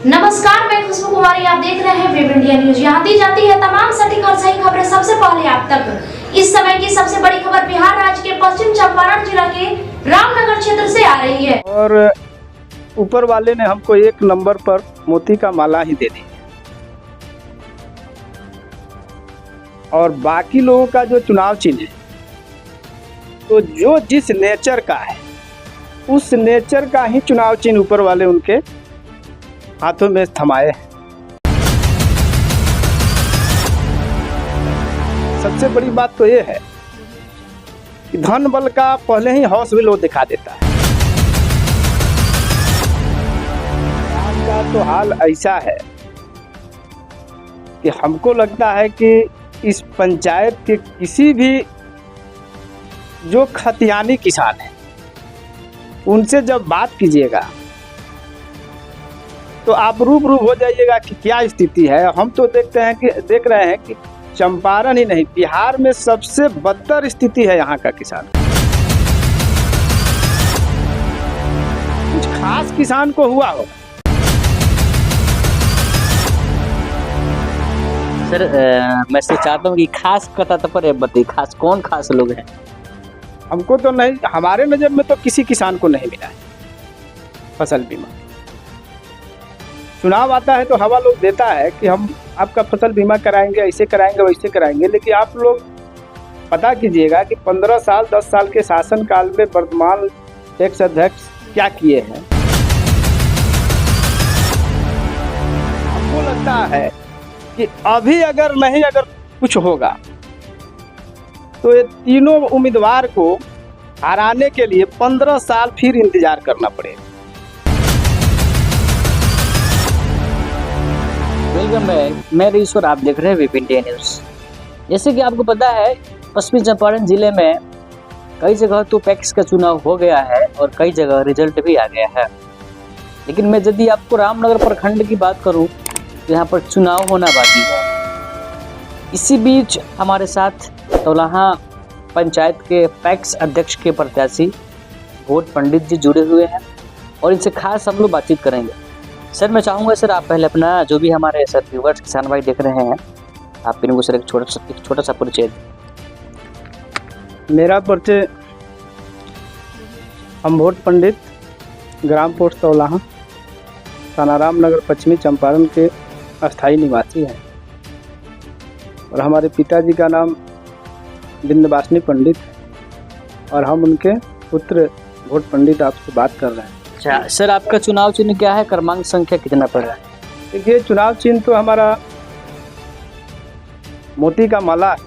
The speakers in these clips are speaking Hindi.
नमस्कार, मैं खुशबू कुमारी। आप देख रहे हैं वेब इंडिया न्यूज। यहाँ दी जाती है तमाम सटीक और सही खबरें सबसे पहले आप तक। इस समय की सबसे बड़ी खबर बिहार राज्य के पश्चिम चंपारण जिला के रामनगर क्षेत्र से आ रही है। और ऊपर वाले ने हमको एक नंबर पर मोती का माला ही दे दी और बाकी लोगों का जो चुनाव चिन्ह है तो जो जिस नेचर का है उस नेचर का ही चुनाव चिन्ह ऊपर वाले उनके हाथों में थमाए हैं। सबसे बड़ी बात तो ये है कि धन बल का पहले ही हौस भी लोग दिखा देता है। का तो हाल ऐसा है कि हमको लगता है कि इस पंचायत के किसी भी जो खतियानी किसान हैं उनसे जब बात कीजिएगा तो आप रूबरू हो जाइएगा कि क्या स्थिति है। हम तो देख रहे हैं कि चंपारण ही नहीं बिहार में सबसे बदतर स्थिति है यहाँ का किसान। कुछ खास किसान को हुआ हो सर, मैं से चाहता हूँ कि खास कथा तो पर बताइए, खास कौन खास लोग हैं? हमको तो नहीं, हमारे नज़र में तो किसी किसान को नहीं मिला है फसल बीमा। चुनाव आता है तो हवा लोग देता है कि हम आपका फसल बीमा कराएंगे, ऐसे कराएंगे, वैसे कराएंगे, लेकिन आप लोग पता कीजिएगा कि 15 साल 10 साल के शासनकाल में वर्तमान टैक्स अध्यक्ष क्या किए हैं। हमको लगता है कि अभी अगर कुछ होगा तो ये तीनों उम्मीदवार को हराने के लिए 15 साल फिर इंतजार करना पड़ेगा। वेलकम बैक, मैं ईश्वर, आप देख रहे हैं वेब इंडिया न्यूज। जैसे कि आपको पता है, पश्चिमी चंपारण जिले में कई जगह तो पैक्स का चुनाव हो गया है और कई जगह रिजल्ट भी आ गया है। लेकिन मैं यदि आपको रामनगर प्रखंड की बात करूं तो यहाँ पर चुनाव होना बाकी है। इसी बीच हमारे साथ तौलाहा पंचायत के पैक्स अध्यक्ष के प्रत्याशी भोट पंडित जी जुड़े हुए हैं और इनसे खास हम लोग बातचीत करेंगे। सर, मैं चाहूँगा सर आप पहले अपना जो भी हमारे सर व्यूवर्स किसान भाई देख रहे हैं, आप इनको सर एक छोटा सा परिचय दें। मेरा परिचय, हम भोट पंडित, ग्राम पोस्ट तौलाहा, थाना रामनगर, पश्चिमी चंपारण के अस्थायी निवासी हैं और हमारे पिताजी का नाम विंध्यवासिनी पंडित है और हम उनके पुत्र भोट पंडित आपसे बात कर रहे हैं। अच्छा सर, आपका चुनाव चिन्ह क्या है? क्रमांक संख्या कितना पड़ रहा है? देखिए, चुनाव चिन्ह तो हमारा मोती का माला है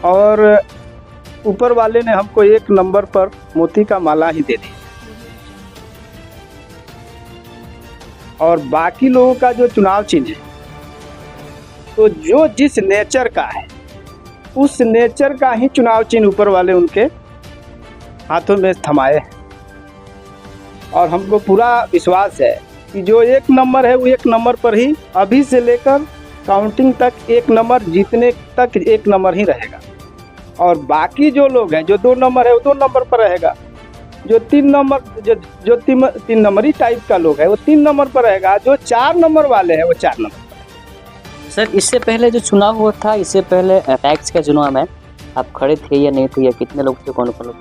और ऊपर वाले ने हमको एक नंबर पर मोती का माला ही दे दी और बाकी लोगों का जो चुनाव चिन्ह है तो जो जिस नेचर का है उस नेचर का ही चुनाव चिन्ह ऊपर वाले उनके हाथों में थमाए हैं और हमको पूरा विश्वास है कि जो एक नंबर है वो एक नंबर पर ही अभी से लेकर काउंटिंग तक एक नंबर जीतने तक एक नंबर ही रहेगा और बाकी जो लोग हैं, जो 2 नंबर है वो 2 नंबर पर रहेगा, जो 3 नंबरी टाइप का लोग है वो 3 नंबर पर रहेगा, जो 4 नंबर वाले हैं वो 4 नंबर पर। सर, इससे पहले जो चुनाव हुआ था, इससे पहले टैक्स का चुनाव में आप खड़े थे या नहीं थे, या कितने लोग थे, कौन लोग?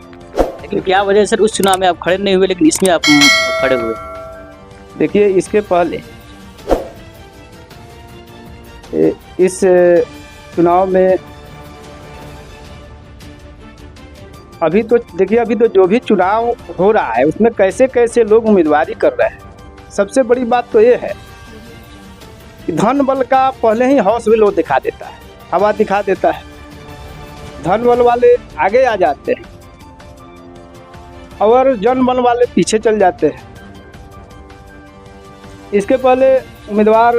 लेकिन क्या वजह सर उस चुनाव में आप खड़े नहीं हुए लेकिन इसमें आप खड़े हुए? देखिए, इसके पहले इस चुनाव में अभी तो जो भी चुनाव हो रहा है उसमें कैसे कैसे लोग उम्मीदवारी कर रहे हैं। सबसे बड़ी बात तो ये है कि धन बल का पहले ही हौस भी लोग दिखा देता है, हवा दिखा देता है। धन बल वाले आगे आ जाते हैं और जन बल वाले पीछे चल जाते हैं। इसके पहले उम्मीदवार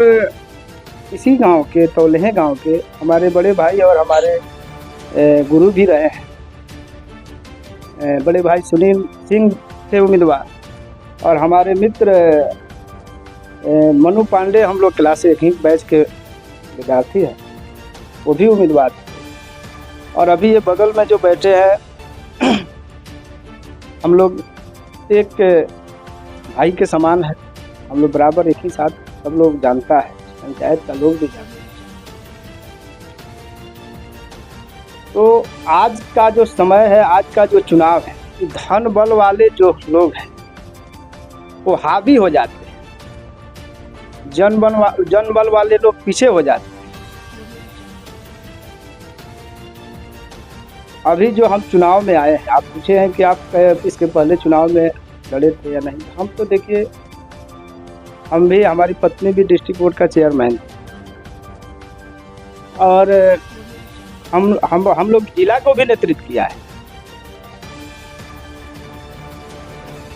इसी गांव के, तौलेहे गांव के हमारे बड़े भाई और हमारे गुरु भी रहे हैं। बड़े भाई सुनील सिंह थे उम्मीदवार और हमारे मित्र मनु पांडे, हम लोग क्लास 1 बैच के विद्यार्थी हैं, वो भी उम्मीदवार थे। और अभी ये बगल में जो बैठे हैं हम लोग एक भाई के समान है हम लोग बराबर एक ही साथ, सब लोग जानता है, पंचायत का लोग भी जानता है। तो आज का जो समय है, आज का जो चुनाव है, धन बल वाले जो लोग हैं वो हावी हो जाते हैं, जन बल वाले लोग पीछे हो जाते हैं। अभी जो हम चुनाव में आए हैं, आप पूछे हैं कि आप इसके पहले चुनाव में लड़े थे या नहीं। हम तो देखिए, हम भी, हमारी पत्नी भी डिस्ट्रिक्ट बोर्ड का चेयरमैन थी, और हम लोग जिला को भी नेतृत्व किया है।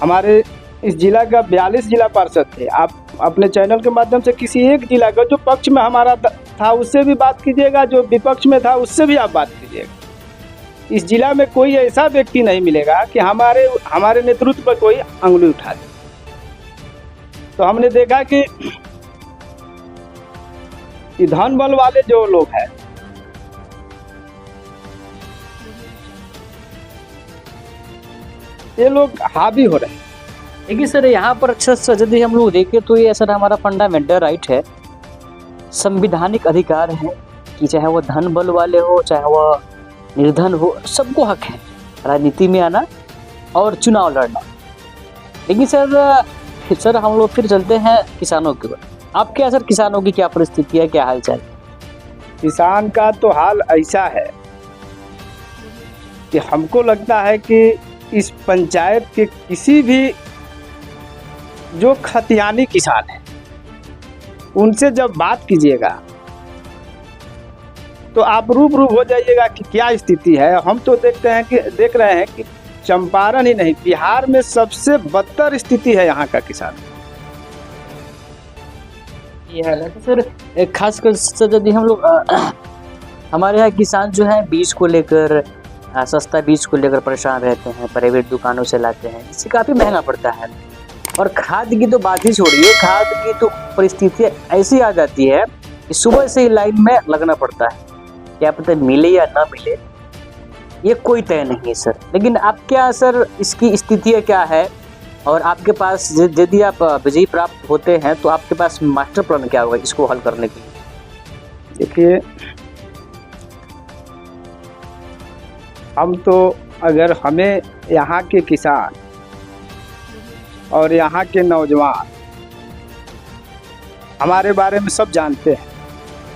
हमारे इस जिला का 42 जिला पार्षद थे। आप अपने चैनल के माध्यम से किसी एक जिला का जो पक्ष में हमारा था उससे भी बात कीजिएगा, जो विपक्ष में था उससे भी आप बात कीजिएगा। इस जिला में कोई ऐसा व्यक्ति नहीं मिलेगा कि हमारे नेतृत्व पर कोई अंगुली उठा दे। तो हमने देखा कि धन बल वाले जो लोग हैं, ये लोग हावी हो रहे हैं। देखिए सर, यहाँ पर अक्सर यदि हम लोग देखें तो ये सर हमारा फंडामेंटल राइट है, संविधानिक अधिकार है कि चाहे वो धन बल वाले हो, चाहे वो निर्धन हो, सबको हक है राजनीति में आना और चुनाव लड़ना। लेकिन सर हम लोग फिर चलते हैं किसानों के ऊपर। आप क्या सर, किसानों की क्या परिस्थिति है, क्या हाल चाल? किसान का तो हाल ऐसा है कि हमको लगता है कि इस पंचायत के किसी भी जो खतियानी किसान है उनसे जब बात कीजिएगा तो आप रूबरू हो जाइएगा कि क्या स्थिति है। हम तो देख रहे हैं कि चंपारण ही नहीं, बिहार में सबसे बदतर स्थिति है यहाँ का किसान। ये हाल है तो सर, खासकर सर यदि हम लोग हमारे यहाँ किसान जो है बीज को लेकर, सस्ता बीज को लेकर परेशान रहते हैं, प्राइवेट दुकानों से लाते हैं, इससे काफ़ी महंगा पड़ता है। और खाद की तो बात ही छोड़िए, खाद की तो परिस्थिति ऐसी आ जाती है कि सुबह से ही लाइन में लगना पड़ता है, क्या पता मिले या ना मिले, ये कोई तय नहीं है सर। लेकिन आप क्या सर, इसकी स्थिति क्या है, और आपके पास यदि आप विजयी प्राप्त होते हैं तो आपके पास मास्टर प्लान क्या होगा इसको हल करने के लिए? देखिए, हम तो, अगर हमें यहाँ के किसान और यहाँ के नौजवान हमारे बारे में सब जानते हैं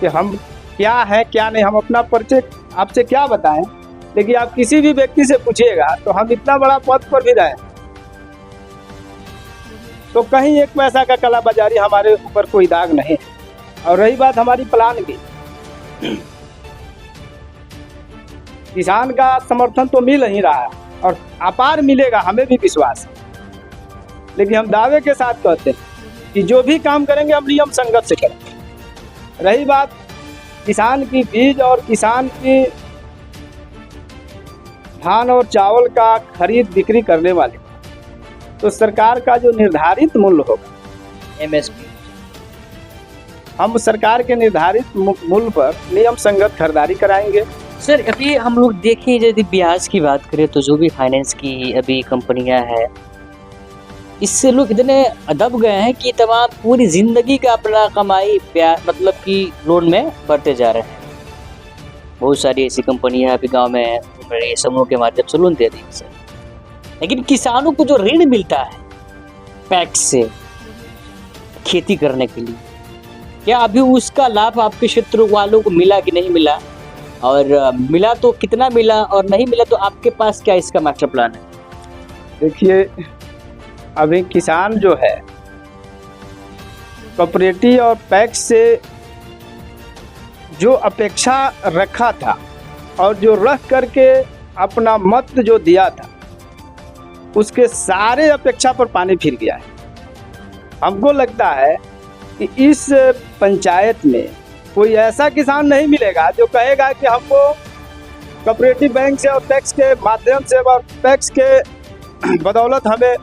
कि हम क्या है क्या नहीं, हम अपना परिचय आपसे क्या बताएं। लेकिन आप किसी भी व्यक्ति से पूछिएगा तो हम इतना बड़ा पद पर भी रहे तो कहीं एक पैसा का काला बाजारी हमारे ऊपर कोई दाग नहीं है। और रही बात हमारी प्लान की, किसान का समर्थन तो मिल नहीं रहा है और अपार मिलेगा, हमें भी विश्वास है। लेकिन हम दावे के साथ कहते हैं कि जो भी काम करेंगे हम नियम संगत से करेंगे। रही बात किसान की बीज और किसान की धान और चावल का खरीद बिक्री करने वाले, तो सरकार का जो निर्धारित मूल्य होगा MSP, हम सरकार के निर्धारित मूल्य पर नियम संगत खरीदारी कराएंगे। सर अभी हम लोग देखें, यदि ब्याज की बात करें तो जो भी फाइनेंस की अभी कंपनियां हैं, इससे लोग इतने दब गए हैं कि तमाम पूरी जिंदगी का अपना कमाई मतलब कि लोन में बढ़ते जा रहे हैं। बहुत सारी ऐसी कंपनियां अभी गांव में समूह के माध्यम से लोन दे रही है सर। लेकिन किसानों को जो ऋण मिलता है पैक्स से खेती करने के लिए, क्या अभी उसका लाभ आपके क्षेत्र वालों को मिला कि नहीं मिला, और मिला तो कितना मिला, और नहीं मिला तो आपके पास क्या इसका मास्टर प्लान है? देखिए, अभी किसान जो है कोऑपरेटिव और पैक्स से जो अपेक्षा रखा था और जो रख करके अपना मत जो दिया था, उसके सारे अपेक्षा पर पानी फिर गया है। हमको लगता है कि इस पंचायत में कोई ऐसा किसान नहीं मिलेगा जो कहेगा कि हमको कोऑपरेटिव बैंक से और पैक्स के माध्यम से और पैक्स के बदौलत हमें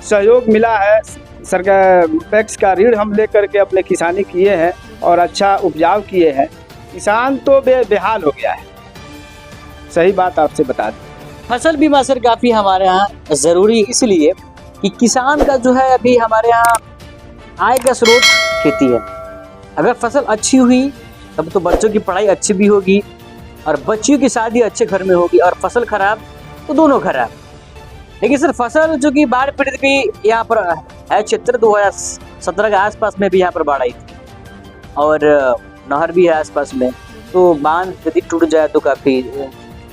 सहयोग मिला है, सरकार पैक्स का ऋण हम लेकर के अपने किसानी किए हैं और अच्छा उपजाऊ किए हैं। किसान तो बेहाल हो गया है। सही बात आपसे बता दें, फसल बीमा सर काफ़ी हमारे यहाँ ज़रूरी इसलिए कि किसान का जो है अभी हमारे यहाँ आय का स्रोत खेती है। अगर फसल अच्छी हुई तब तो बच्चों की पढ़ाई अच्छी भी होगी और बच्चियों की शादी अच्छे घर में होगी, और फसल खराब तो दोनों खराब। लेकिन सर फसल जो कि बाढ़ पीड़ित भी यहाँ पर है, क्षेत्र 2017 के आसपास में भी यहाँ पर बाढ़ आई थी और नहर भी है आसपास में, तो बांध यदि टूट जाए तो काफ़ी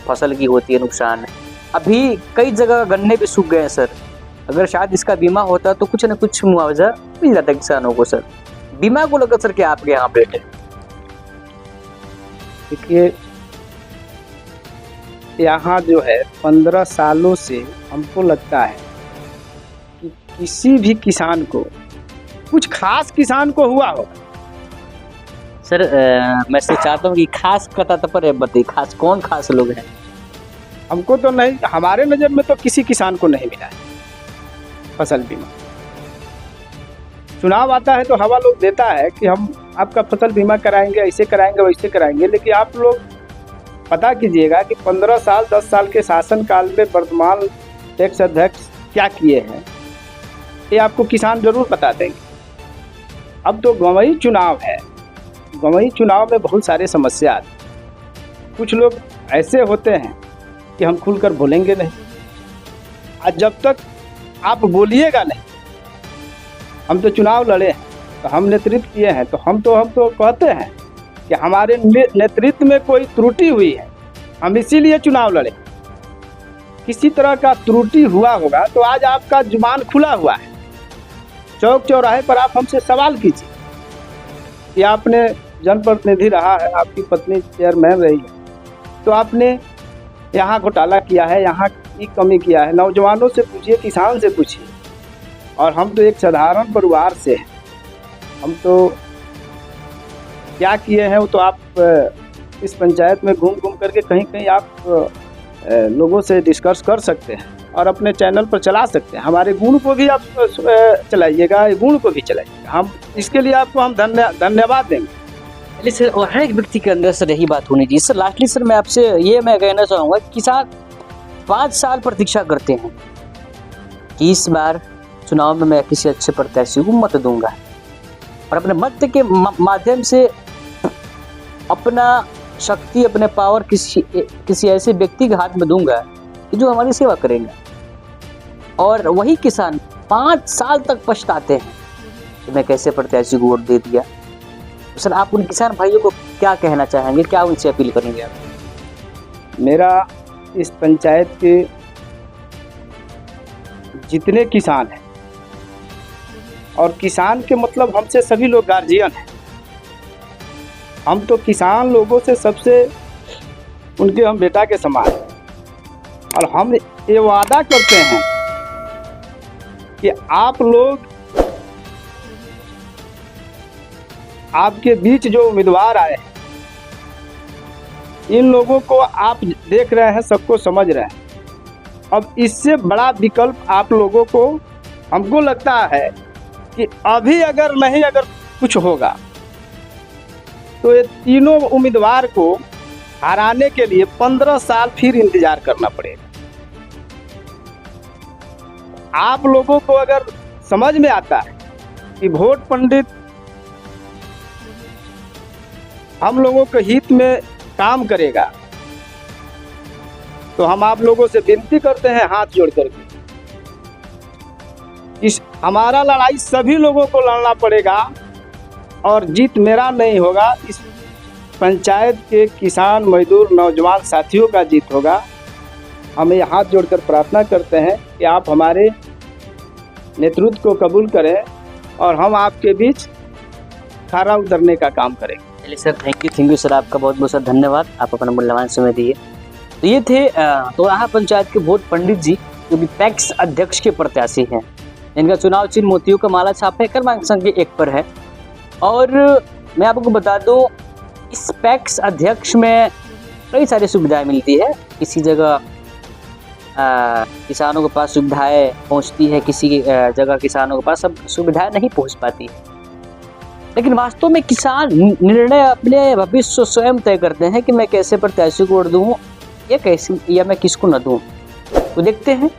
फसल की होती है नुकसान। अभी कई जगह गन्ने भी सूख गए हैं सर। अगर शायद इसका बीमा होता तो कुछ न कुछ मुआवजा मिल जाता किसानों को सर। बीमा को लेकर सर क्या आपके यहाँ अपडेट है? देखिए, यहाँ जो है 15 सालों से हमको लगता है कि किसी भी किसान को, कुछ खास किसान को हुआ होगा। सर मैं से चाहता हूँ कि खास कता पर बताइए, खास कौन खास लोग हैं? हमको तो नहीं, हमारे नज़र में तो किसी किसान को नहीं मिला है फसल बीमा। चुनाव आता है तो हवा लोग देता है कि हम आपका फसल बीमा कराएंगे, ऐसे कराएंगे, वैसे कराएंगे, लेकिन आप लोग पता कीजिएगा कि 15 साल 10 साल के शासनकाल में वर्तमान टैक्स अध्यक्ष क्या किए हैं, ये आपको किसान जरूर बता देंगे। अब तो गंवई चुनाव है, गंवई चुनाव में बहुत सारे समस्या आते हैं। कुछ लोग ऐसे होते हैं कि हम खुलकर बोलेंगे नहीं, आज जब तक आप बोलिएगा नहीं। हम तो चुनाव लड़े हैं, तो हम नेतृत्व किए हैं, तो हम तो कहते हैं कि हमारे नेतृत्व में कोई त्रुटि हुई है, हम इसीलिए चुनाव लड़े। किसी तरह का त्रुटि हुआ होगा तो आज आपका जुबान खुला हुआ है, चौक चौराहे पर आप हमसे सवाल कीजिए कि आपने जनप्रतिनिधि रहा है, आपकी पत्नी चेयरमैन रही है, तो आपने यहाँ घोटाला किया है, यहाँ की कमी किया है। नौजवानों से पूछिए, किसान से पूछिए। और हम तो एक साधारण परिवार से हैं, हम तो क्या किए हैं वो तो आप इस पंचायत में घूम घूम करके कहीं कहीं आप लोगों से डिस्कस कर सकते हैं और अपने चैनल पर चला सकते हैं। हमारे गुण को भी आप चलाइएगा, गुण को भी चलाइएगा, हम इसके लिए आपको हम धन्यवाद देंगे। चलिए सर, और हर एक व्यक्ति के अंदर सर यही बात होनी चाहिए। सर लास्टली सर मैं आपसे ये मैं कहना चाहूँगा, किसान 5 साल प्रतीक्षा करते हैं कि इस बार चुनाव में मैं किसी अच्छे प्रत्याशी को मत दूंगा और अपने मत के माध्यम से अपना शक्ति, अपने पावर किसी ऐसे व्यक्ति के हाथ में दूंगा कि जो हमारी सेवा करेगा। और वही किसान 5 साल तक पछताते हैं कि मैं कैसे प्रत्याशी को वोट दे दिया। सर आप उन किसान भाइयों को क्या कहना चाहेंगे, क्या उनसे अपील करेंगे आप? मेरा इस पंचायत के जितने किसान हैं, और किसान के मतलब हमसे सभी लोग गार्जियन हैं, हम तो किसान लोगों से सबसे उनके हम बेटा के समान हैं। और हम ये वादा करते हैं कि आप लोग, आपके बीच जो उम्मीदवार आए हैं, इन लोगों को आप देख रहे हैं, सबको समझ रहे हैं। अब इससे बड़ा विकल्प आप लोगों को, हमको लगता है कि अभी अगर कुछ होगा तो ये तीनों उम्मीदवार को हराने के लिए 15 साल फिर इंतजार करना पड़ेगा। आप लोगों को अगर समझ में आता है कि वोट पंडित हम लोगों के हित में काम करेगा, तो हम आप लोगों से विनती करते हैं हाथ जोड़ करके, इस हमारा लड़ाई सभी लोगों को लड़ना पड़ेगा और जीत मेरा नहीं होगा, इस पंचायत के किसान, मजदूर, नौजवान साथियों का जीत होगा। हम ये हाथ जोड़कर प्रार्थना करते हैं कि आप हमारे नेतृत्व को कबूल करें और हम आपके बीच खरा उतरने का काम करेंगे। चलिए सर, थैंक यू सर, आपका बहुत बहुत धन्यवाद, आप अपना मूल्यवान समय दिए। तो ये थे तोराहा पंचायत के वोट पंडित जी, जो कि पैक्स अध्यक्ष के प्रत्याशी हैं। इनका चुनाव चिन्ह मोतियों का माला छाप है, क्रमांक संख्या 1 पर है। और मैं आपको बता दूं, इस पैक्स अध्यक्ष में कई सारी सुविधाएं मिलती है। किसी जगह किसानों के पास सुविधाएं पहुंचती है, किसी जगह किसानों के पास सब सुविधाएं नहीं पहुंच पाती है। लेकिन वास्तव में किसान निर्णय अपने भविष्य स्वयं तय करते हैं कि मैं कैसे प्रत्याशी को वोट दूँ या मैं किसको न दूँ। तो देखते हैं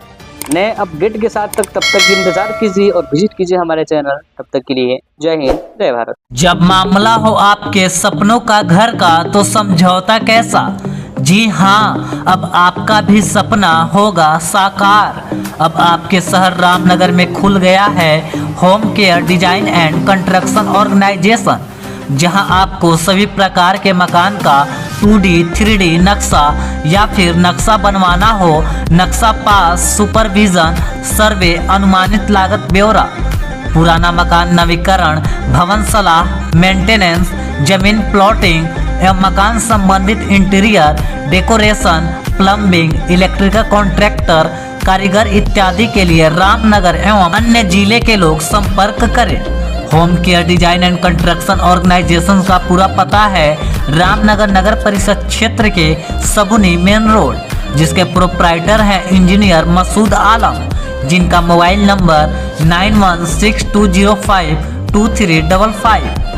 नए अपडेट के साथ तब तक इंतजार कीजिए और विजिट कीजिए हमारे चैनल। तब तक के लिए जय हिंद, जय भारत। जब मामला हो आपके सपनों का घर का तो समझौता कैसा। जी हाँ, अब आपका भी सपना होगा साकार। अब आपके शहर रामनगर में खुल गया है home care design and construction organisation, जहां आपको सभी प्रकार के मकान का 2D 3D नक्शा या फिर नक्शा बनवाना हो, नक्शा पास, सुपरविजन, सर्वे, अनुमानित लागत ब्यौरा, पुराना मकान नवीकरण, भवन सलाह, मेंटेनेंस, जमीन प्लॉटिंग एवं मकान संबंधित interior decoration, plumbing, electrical contractor, कारीगर इत्यादि के लिए रामनगर एवं अन्य जिले के लोग संपर्क करें। Home care design and construction organisation का पूरा पता है रामनगर नगर परिषद क्षेत्र के सगुनी मेन रोड, जिसके प्रोप्राइटर हैं इंजीनियर मसूद आलम, जिनका मोबाइल नंबर 9162052355।